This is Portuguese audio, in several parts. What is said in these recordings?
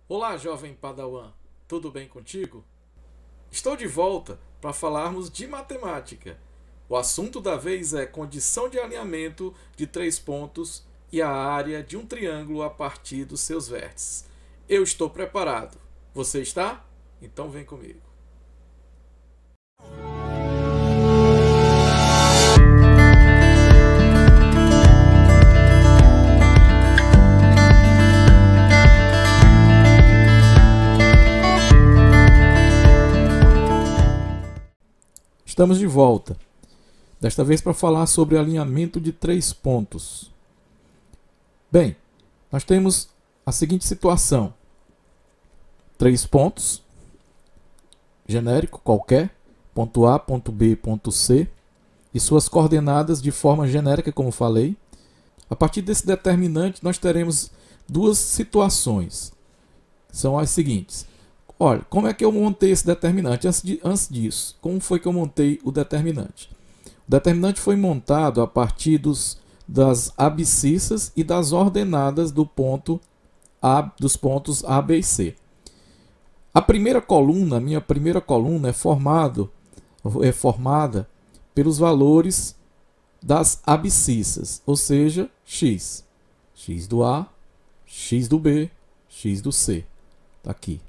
Olá, jovem Padawan, tudo bem contigo? Estou de volta para falarmos de matemática. O assunto da vez é condição de alinhamento de três pontos e a área de um triângulo a partir dos seus vértices. Eu estou preparado. Você está? Então vem comigo. Estamos de volta, desta vez para falar sobre alinhamento de três pontos. Bem, nós temos a seguinte situação: três pontos, genérico qualquer, ponto A, ponto B, ponto C, e suas coordenadas de forma genérica, como falei. A partir desse determinante, nós teremos duas situações. São as seguintes. Olha, como é que eu montei esse determinante? Antes disso, como foi que eu montei o determinante? O determinante foi montado a partir das abscissas e das ordenadas dos pontos A, B e C. A primeira coluna, minha primeira coluna, é formada pelos valores das abscissas, ou seja, x. X do A, x do B, x do C. Está aqui.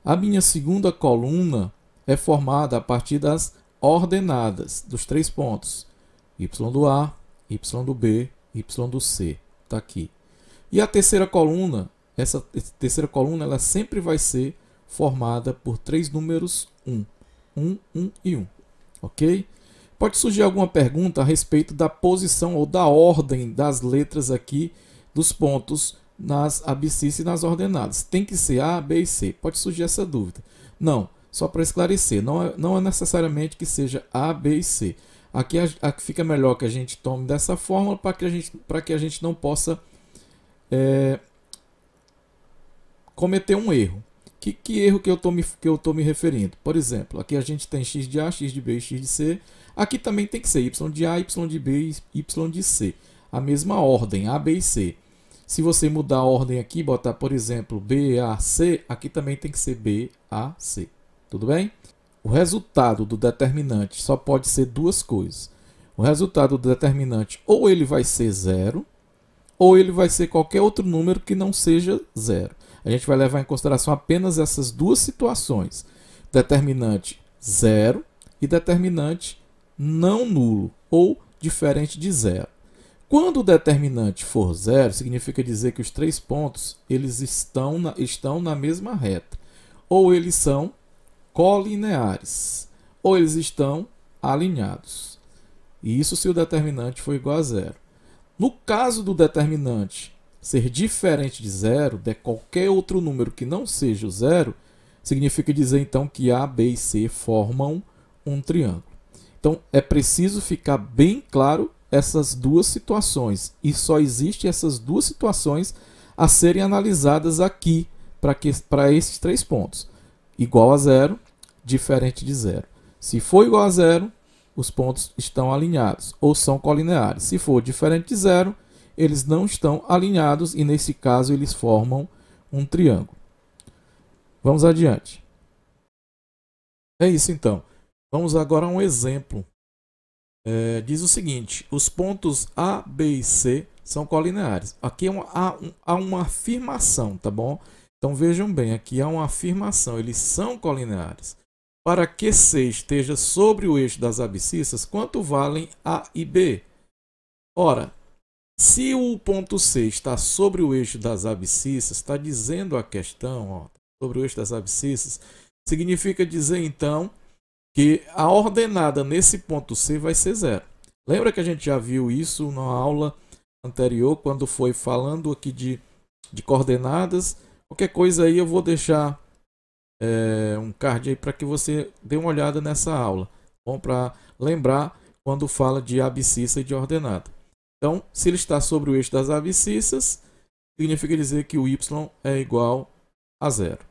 A minha segunda coluna é formada a partir das ordenadas dos três pontos. Y do A, Y do B, Y do C. Está aqui. E a terceira coluna, essa terceira coluna, ela sempre vai ser formada por três números 1. 1, 1 e 1. Ok? Pode surgir alguma pergunta a respeito da posição ou da ordem das letras aqui dos pontos nas abscissas e nas ordenadas. Tem que ser A, B e C. Pode surgir essa dúvida. Não, só para esclarecer, não é necessariamente que seja A, B e C. Aqui fica melhor que a gente tome dessa forma para que a gente não possa cometer um erro. Que erro que eu estou me referindo? Por exemplo, aqui a gente tem x de A, x de B e x de C. Aqui também tem que ser y de A, y de B e y de C. A mesma ordem, A, B e C. Se você mudar a ordem aqui, botar, por exemplo, B, A, C, aqui também tem que ser B, A, C. Tudo bem? O resultado do determinante só pode ser duas coisas. O resultado do determinante ou ele vai ser zero, ou ele vai ser qualquer outro número que não seja zero. A gente vai levar em consideração apenas essas duas situações. Determinante zero e determinante não nulo, ou diferente de zero. Quando o determinante for zero, significa dizer que os três pontos eles estão na mesma reta. Ou eles são colineares, ou eles estão alinhados. E isso se o determinante for igual a zero. No caso do determinante ser diferente de zero, de qualquer outro número que não seja o zero, significa dizer então que A, B e C formam um triângulo. Então é preciso ficar bem claro essas duas situações, e só existem essas duas situações a serem analisadas aqui para esses três pontos. Igual a zero, diferente de zero. Se for igual a zero, os pontos estão alinhados ou são colineares. Se for diferente de zero, eles não estão alinhados e nesse caso eles formam um triângulo. Vamos adiante. É isso então. Vamos agora a um exemplo. Diz o seguinte: os pontos A, B e C são colineares. Aqui há uma afirmação, tá bom? Então vejam bem, aqui há uma afirmação, eles são colineares. Para que C esteja sobre o eixo das abscissas, quanto valem A e B? Ora, se o ponto C está sobre o eixo das abscissas, está dizendo a questão, ó, sobre o eixo das abscissas, significa dizer então que a ordenada nesse ponto C vai ser zero. Lembra que a gente já viu isso na aula anterior, quando foi falando aqui de coordenadas? Qualquer coisa aí eu vou deixar um card aí para que você dê uma olhada nessa aula. Bom, para lembrar quando fala de abscissa e de ordenada. Então, se ele está sobre o eixo das abscissas, significa dizer que o y é igual a zero.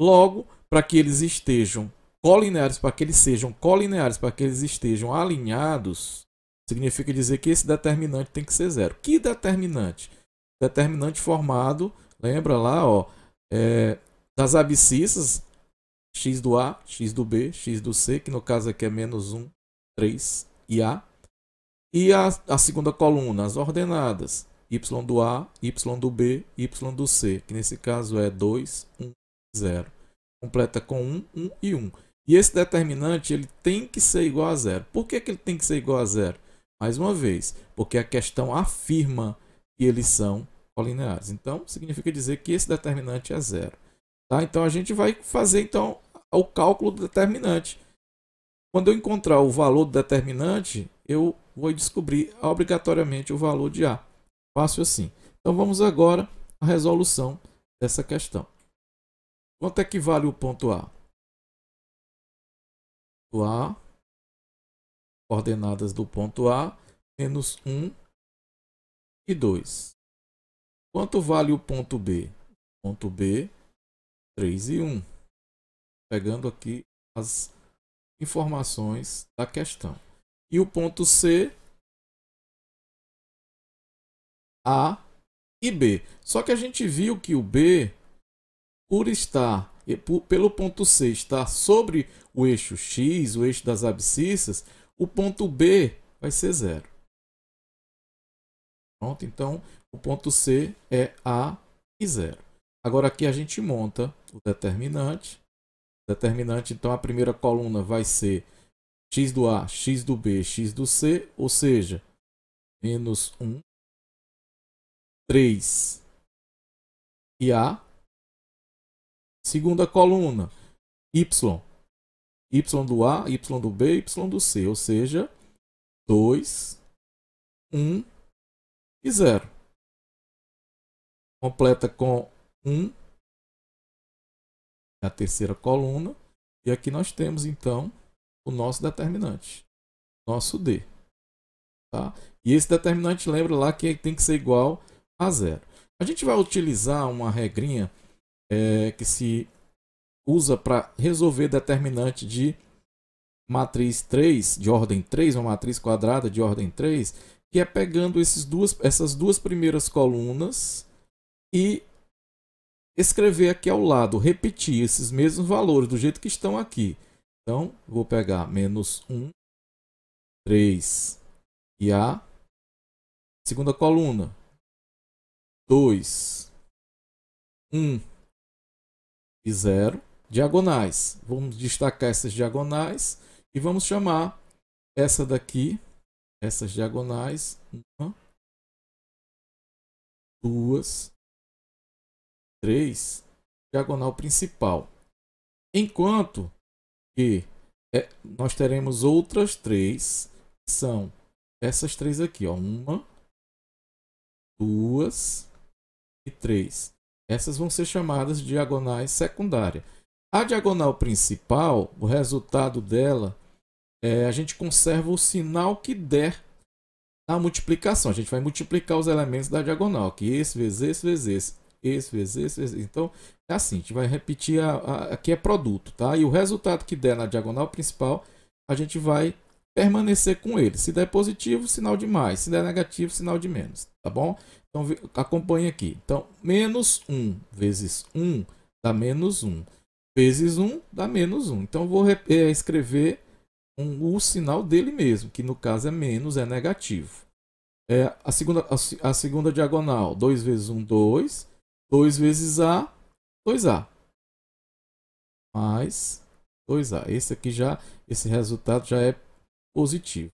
Logo, para que eles estejam colineares, para que eles sejam colineares, para que eles estejam alinhados, significa dizer que esse determinante tem que ser zero. Que determinante? Determinante formado, lembra lá, ó, das abscissas, x do A, x do B, x do C, que no caso aqui é menos 1, 3 e A. E a segunda coluna, as ordenadas, y do A, y do B, y do C, que nesse caso é 2, 1, 0. Completa com 1, 1 e 1. E esse determinante ele tem que ser igual a zero. Por que ele tem que ser igual a zero? Mais uma vez, porque a questão afirma que eles são colineares. Então, significa dizer que esse determinante é zero. Tá? Então, a gente vai fazer então, o cálculo do determinante. Quando eu encontrar o valor do determinante, eu vou descobrir obrigatoriamente o valor de A. Fácil assim. Então, vamos agora à resolução dessa questão. Quanto é que vale o ponto A? O A, coordenadas do ponto A, menos 1 e 2. Quanto vale o ponto B? Ponto B, 3 e 1. Pegando aqui as informações da questão. E o ponto C, A e B. Só que a gente viu que o B, pelo ponto C estar sobre o eixo X, o eixo das abscissas, o ponto B vai ser zero. Pronto, então o ponto C é A e zero. Agora aqui a gente monta o determinante. Então a primeira coluna vai ser x do A, x do B, x do C, ou seja, menos 1, 3 e A. Segunda coluna, y do A, y do B, y do C, ou seja, 2, 1 e 0. Completa com 1, a terceira coluna, e aqui nós temos então o nosso determinante, nosso D. Tá? E esse determinante, lembra lá que tem que ser igual a 0. A gente vai utilizar uma regrinha que se usa para resolver determinante de matriz 3, de ordem 3, uma matriz quadrada de ordem 3, que é pegando essas duas primeiras colunas e escrever aqui ao lado, repetir esses mesmos valores do jeito que estão aqui. Então, vou pegar menos 1, 3 e A. Segunda coluna, 2, 1 e 0. Diagonais. Vamos destacar essas diagonais e vamos chamar essa daqui, essas diagonais, 1, 2, 3, diagonal principal. Enquanto que nós teremos outras 3, que são essas 3 aqui, ó, 1, 2 e 3. Essas vão ser chamadas de diagonais secundárias. A diagonal principal, o resultado dela, a gente conserva o sinal que der na multiplicação. A gente vai multiplicar os elementos da diagonal, que esse vezes esse vezes esse, esse vezes esse vezes esse. Então, é assim, a gente vai repetir, aqui é produto, tá? E o resultado que der na diagonal principal, a gente vai permanecer com ele. Se der positivo, sinal de mais. Se der negativo, sinal de menos, tá bom? Então, acompanhe aqui. Então, menos 1 vezes 1 dá menos 1. Vezes 1 dá menos 1. Então, vou escrever o sinal dele mesmo, que no caso é menos, é negativo. A segunda diagonal, 2 vezes 1, 2. 2 vezes A, 2A. Mais 2A. Esse resultado já é positivo.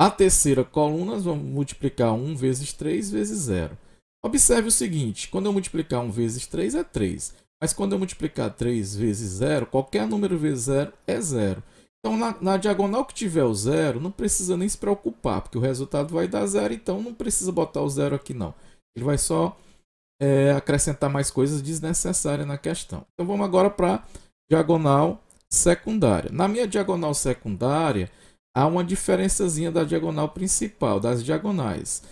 A terceira coluna, nós vamos multiplicar 1 vezes 3 vezes 0. Observe o seguinte, quando eu multiplicar 1 vezes 3 é 3. Mas quando eu multiplicar 3 vezes 0, qualquer número vezes 0 é 0. Então, na diagonal que tiver o 0, não precisa nem se preocupar, porque o resultado vai dar 0, então não precisa botar o 0 aqui não. Ele vai só acrescentar mais coisas desnecessárias na questão. Então, vamos agora para a diagonal secundária. Na minha diagonal secundária, há uma diferençazinha da diagonal principal, das diagonais,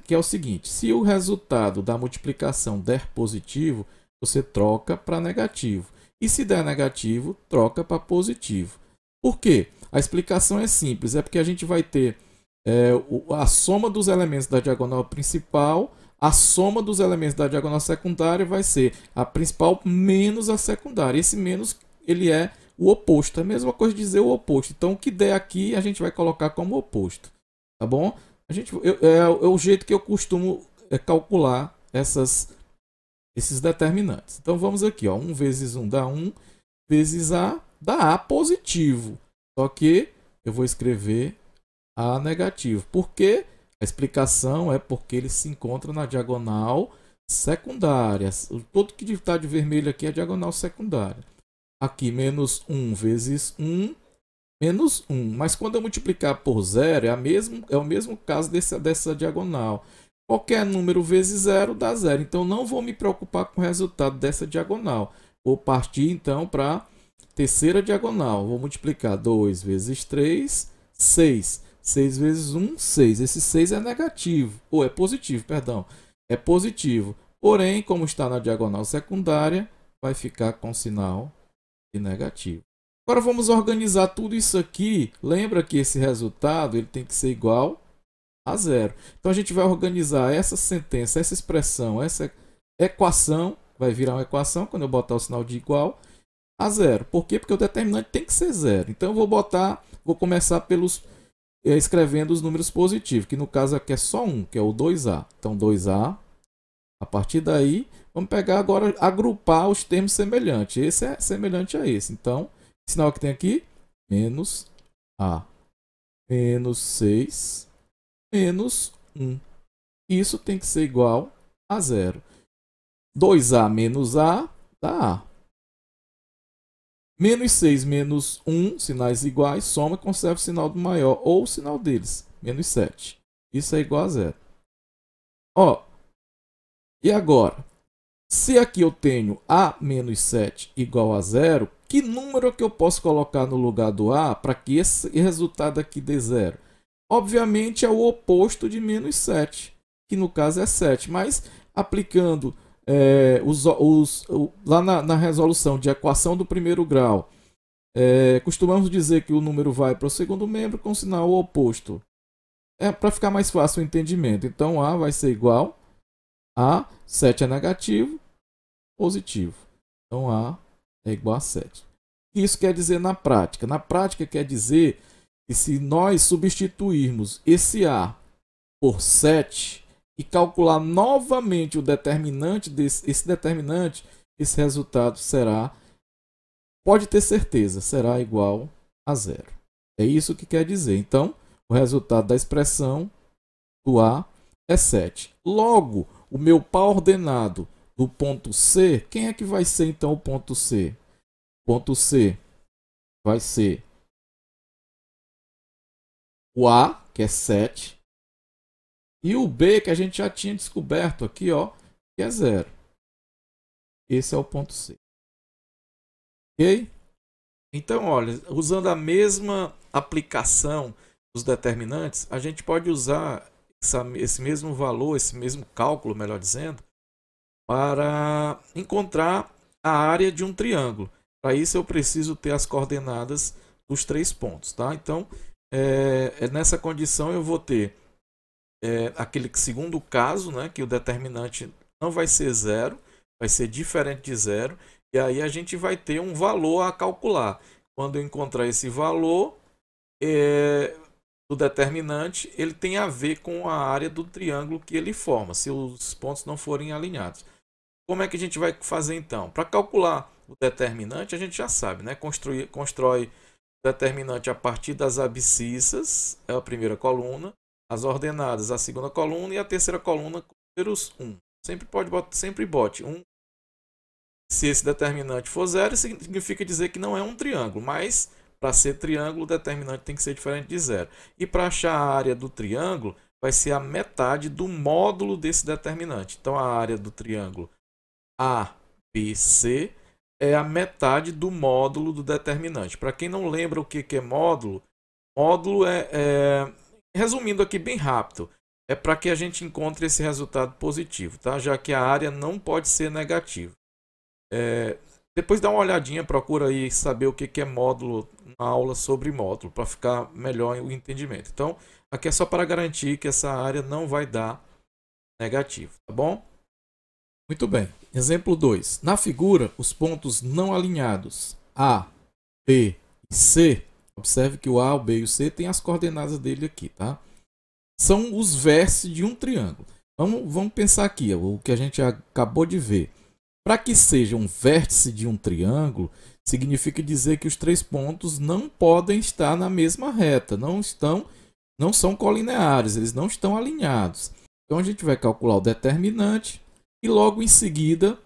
que é o seguinte, se o resultado da multiplicação der positivo, você troca para negativo. E se der negativo, troca para positivo. Por quê? A explicação é simples, é porque a gente vai ter a soma dos elementos da diagonal principal a soma dos elementos da diagonal secundária vai ser a principal menos a secundária. Esse menos, ele é o oposto. É a mesma coisa de dizer o oposto. Então, o que der aqui, a gente vai colocar como oposto. Tá bom? É o jeito que eu costumo calcular esses determinantes. Então, vamos aqui. Ó, 1 vezes 1 dá 1, vezes A dá A positivo. Só que eu vou escrever A negativo. Por quê? A explicação é porque ele se encontra na diagonal secundária. Tudo que está de vermelho aqui é diagonal secundária. Aqui, menos 1 vezes 1, menos 1. Mas quando eu multiplicar por 0, é o mesmo caso dessa diagonal. Qualquer número vezes 0 dá 0. Então, não vou me preocupar com o resultado dessa diagonal. Vou partir, então, para a terceira diagonal. Vou multiplicar 2 vezes 3, 6. 6 vezes 1, 6. Esse 6 é negativo. Ou é positivo, perdão. É positivo. Porém, como está na diagonal secundária, vai ficar com sinal de negativo. Agora vamos organizar tudo isso aqui. Lembra que esse resultado ele tem que ser igual a 0. Então a gente vai organizar essa sentença, essa expressão, essa equação. Vai virar uma equação quando eu botar o sinal de igual a 0. Por quê? Porque o determinante tem que ser 0. Então eu vou começar escrevendo os números positivos, que no caso aqui é só um, que é o 2A. Então 2A. A partir daí, vamos pegar agora, agrupar os termos semelhantes. Esse é semelhante a esse. Então, o sinal que tem aqui, menos A. Menos 6, menos 1. Isso tem que ser igual a 0. 2A menos A dá A. Menos 6 menos 1, sinais iguais, soma e conserva o sinal do maior ou o sinal deles, menos 7. Isso é igual a 0. Ó, e agora, se aqui eu tenho A menos 7 igual a 0, que número que eu posso colocar no lugar do A para que esse resultado aqui dê 0? Obviamente é o oposto de menos 7, que no caso é 7. Mas aplicando lá na resolução de equação do primeiro grau, costumamos dizer que o número vai para o segundo membro com sinal oposto. É para ficar mais fácil o entendimento. Então A vai ser igual a 7 é negativo, positivo. Então A é igual a 7. O que isso quer dizer na prática? Na prática quer dizer que se nós substituirmos esse A por 7 e calcular novamente o determinante esse resultado será, pode ter certeza, será igual a 0. É isso que quer dizer. Então, o resultado da expressão do A é 7. Logo, o meu par ordenado do ponto C, quem é que vai ser então o ponto C? O ponto C vai ser o A, que é 7, e o B, que a gente já tinha descoberto aqui, ó, que é 0. Esse é o ponto C. Ok? Então, olha, usando a mesma aplicação dos determinantes, a gente pode usar esse mesmo valor, esse mesmo cálculo, melhor dizendo, para encontrar a área de um triângulo. Para isso eu preciso ter as coordenadas dos 3 pontos. Tá? Então, nessa condição eu vou ter aquele segundo caso, né, que o determinante não vai ser 0, vai ser diferente de 0. E aí a gente vai ter um valor a calcular. Quando eu encontrar esse valor do determinante, ele tem a ver com a área do triângulo que ele forma, se os pontos não forem alinhados. Como é que a gente vai fazer então? Para calcular o determinante, a gente já sabe, né? Constrói o determinante a partir das abscissas, é a primeira coluna, as ordenadas, a segunda coluna, e a terceira coluna com números 1. Sempre bote 1. Se esse determinante for 0, significa dizer que não é um triângulo, mas para ser triângulo, o determinante tem que ser diferente de 0. E para achar a área do triângulo, vai ser a metade do módulo desse determinante. Então, a área do triângulo ABC é a metade do módulo do determinante. Para quem não lembra o que é módulo, módulo resumindo aqui bem rápido, é para que a gente encontre esse resultado positivo, tá? Já que a área não pode ser negativa. Depois dá uma olhadinha, procura aí saber o que é módulo, uma aula sobre módulo, para ficar melhor o entendimento. Então, aqui é só para garantir que essa área não vai dar negativo, tá bom? Muito bem. Exemplo 2. Na figura, os pontos não alinhados A, B e C, observe que o A, o B e o C tem as coordenadas dele aqui, tá? São os vértices de um triângulo. Vamos pensar aqui, o que a gente acabou de ver. Para que seja um vértice de um triângulo, significa dizer que os três pontos não podem estar na mesma reta, não são colineares, eles não estão alinhados. Então a gente vai calcular o determinante e logo em seguida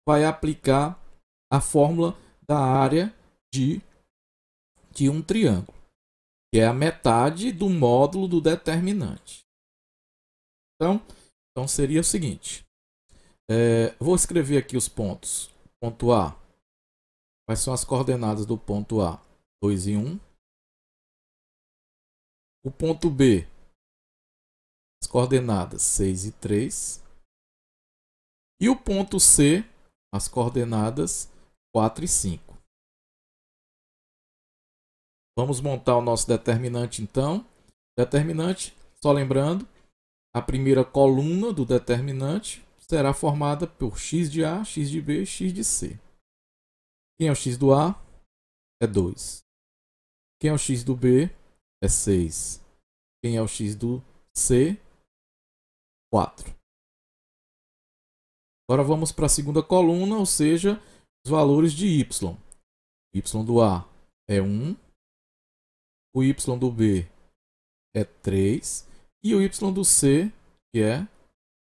vai aplicar a fórmula da área de um triângulo, que é a metade do módulo do determinante. Então seria o seguinte, vou escrever aqui os pontos. Ponto A, quais são as coordenadas do ponto A? 2 e 1. O ponto B, as coordenadas 6 e 3. E o ponto C, as coordenadas 4 e 5. Vamos montar o nosso determinante então. Determinante, só lembrando, a primeira coluna do determinante será formada por x de A, x de B e x de C. Quem é o x do A? É 2. Quem é o x do B? É 6. Quem é o x do C? 4. Agora vamos para a segunda coluna, ou seja, os valores de y. Y do A é 1. O y do B é 3. E o y do C, que é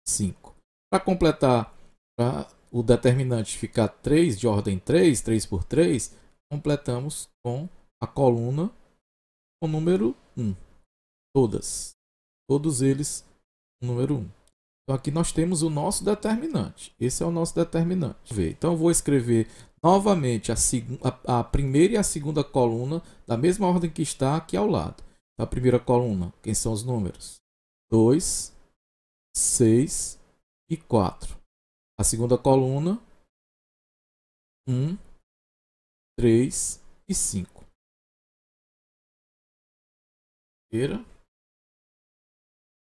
5. Para completar, para o determinante ficar 3 de ordem 3, 3 por 3, completamos com a coluna com o número 1. Todos eles com o número 1. Então aqui nós temos o nosso determinante. Esse é o nosso determinante. Então eu vou escrever novamente a primeira e a segunda coluna da mesma ordem que está aqui ao lado. A primeira coluna, quem são os números? 2, 6 e 4. A segunda coluna, 1, 3 e 5.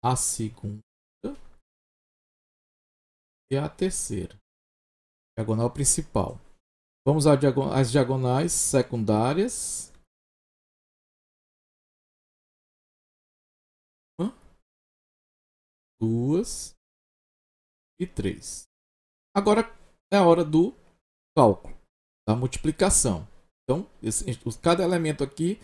A segunda e a terceira. Diagonal principal. Vamos às diagonais secundárias. 2 e 3. Agora é a hora do cálculo, da multiplicação. Então, cada elemento aqui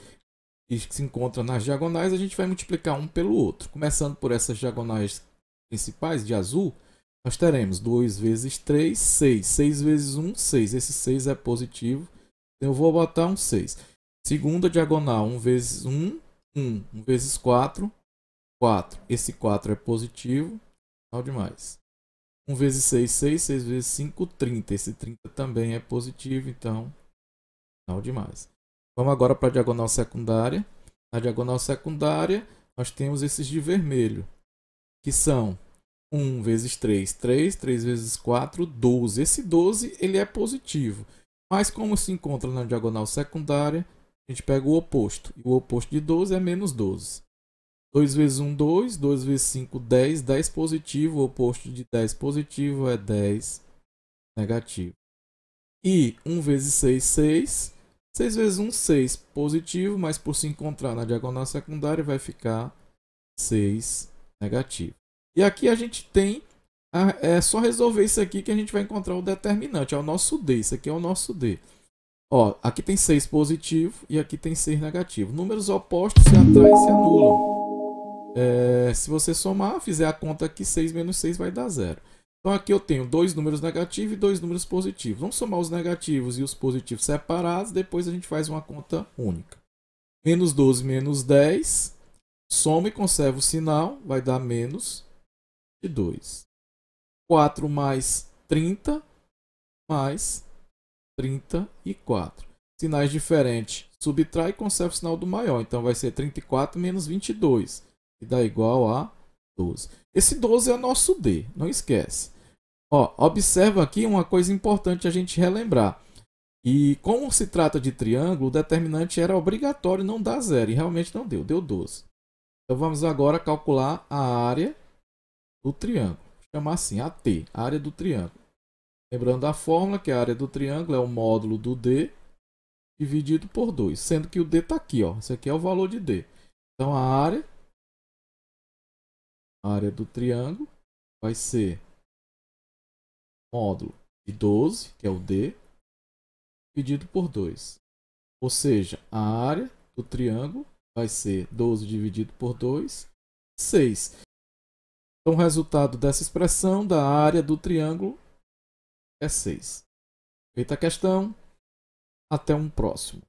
que se encontra nas diagonais, a gente vai multiplicar um pelo outro. Começando por essas diagonais principais de azul, nós teremos 2 vezes 3, 6. 6 vezes 1, 6. Esse 6 é positivo, então eu vou botar um 6. Segunda diagonal, 1 vezes 1, 1. 1 vezes 4, 4. Esse 4 é positivo. Não demais. 1 vezes 6, 6. 6 vezes 5, 30. Esse 30 também é positivo. Então, não demais. Vamos agora para a diagonal secundária. Na diagonal secundária, nós temos esses de vermelho. Que são 1 vezes 3, 3. 3 vezes 4, 12. Esse 12 ele é positivo. Mas como se encontra na diagonal secundária, a gente pega o oposto. E o oposto de 12 é menos 12. 2 vezes 1, 2. 2 vezes 5, 10. 10 positivo. O oposto de 10 positivo é 10 negativo. E 1 vezes 6, 6. 6 vezes 1, 6 positivo. Mas por se encontrar na diagonal secundária vai ficar 6 negativo. E aqui a gente tem... É só resolver isso aqui que a gente vai encontrar o determinante. É o nosso D. Isso aqui é o nosso D. Ó, aqui tem 6 positivo e aqui tem 6 negativo. Números opostos se atraem e se anulam. Se você somar, fizer a conta aqui, 6 menos 6 vai dar 0. Então aqui eu tenho 2 números negativos e 2 números positivos. Vamos somar os negativos e os positivos separados, depois a gente faz uma conta única. Menos 12 menos 10, soma e conserva o sinal, vai dar menos de 2. 4 mais 30, mais 34. Sinais diferentes, subtrai e conserva o sinal do maior. Então vai ser 34 menos 22. E dá igual a 12. Esse 12 é o nosso D, não esquece. Ó, observa aqui uma coisa importante a gente relembrar. E como se trata de triângulo, o determinante era obrigatório não dar 0. E realmente não deu, deu 12. Então vamos agora calcular a área do triângulo. chamar assim, AT, área do triângulo. Lembrando a fórmula, que a área do triângulo é o módulo do D dividido por 2, sendo que o D está aqui, ó. Esse aqui é o valor de D. Então a área do triângulo vai ser módulo de 12, que é o D, dividido por 2. Ou seja, a área do triângulo vai ser 12 dividido por 2, 6. Então o resultado dessa expressão da área do triângulo é 6. Feita a questão, até um próximo.